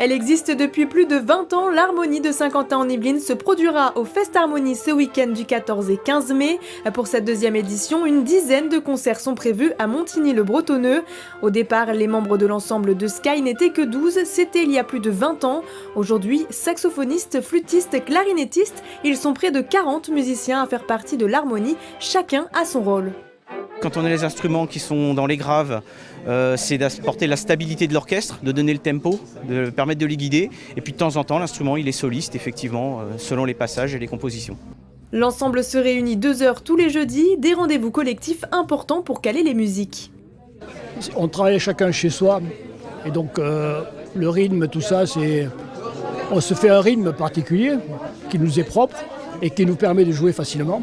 Elle existe depuis plus de 20 ans. L'Harmonie de Saint-Quentin en Yvelines se produira au Fest Harmonie ce week-end du 14 et 15 mai. Pour cette deuxième édition, une dizaine de concerts sont prévus à Montigny-le-Bretonneux. Au départ, les membres de l'ensemble de Sky n'étaient que 12, c'était il y a plus de 20 ans. Aujourd'hui, saxophonistes, flûtistes, clarinettistes, ils sont près de 40 musiciens à faire partie de l'Harmonie, chacun a son rôle. Quand on a les instruments qui sont dans les graves, c'est d'apporter la stabilité de l'orchestre, de donner le tempo, de permettre de les guider. Et puis de temps en temps, l'instrument, il est soliste, effectivement, selon les passages et les compositions. L'ensemble se réunit 2 heures tous les jeudis, des rendez-vous collectifs importants pour caler les musiques. On travaille chacun chez soi, et donc le rythme, tout ça, on se fait un rythme particulier qui nous est propre et qui nous permet de jouer facilement.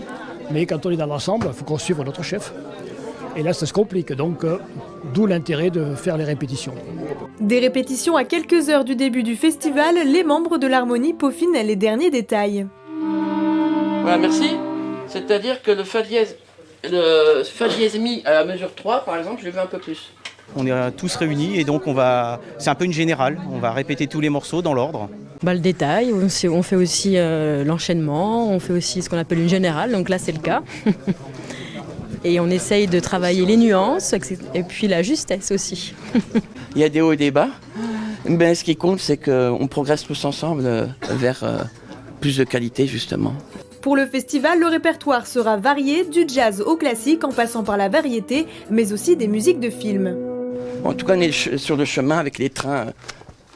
Mais quand on est dans l'ensemble, il faut qu'on suive notre chef. Et là, ça se complique, donc d'où l'intérêt de faire les répétitions. Des répétitions à quelques heures du début du festival, les membres de l'Harmonie peaufinent les derniers détails. Voilà, merci. C'est-à-dire que le fa dièse mi à la mesure 3, par exemple, je l'ai vu un peu plus. On est tous réunis et donc c'est un peu une générale, on va répéter tous les morceaux dans l'ordre. Le détail, on fait aussi l'enchaînement, on fait aussi ce qu'on appelle une générale, donc là c'est le cas. Et on essaye de travailler les nuances et puis la justesse aussi. Il y a des hauts et des bas, mais ce qui compte c'est qu'on progresse tous ensemble vers plus de qualité justement. Pour le festival, le répertoire sera varié, du jazz au classique en passant par la variété, mais aussi des musiques de films. En tout cas, on est sur le chemin avec les trains,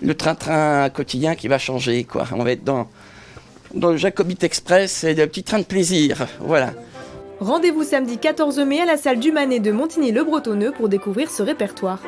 le train-train quotidien qui va changer, quoi. On va être dans le Jacobite Express et le petit train de plaisir, voilà. Rendez-vous samedi 14 mai à la salle du Manet de Montigny-le-Bretonneux pour découvrir ce répertoire.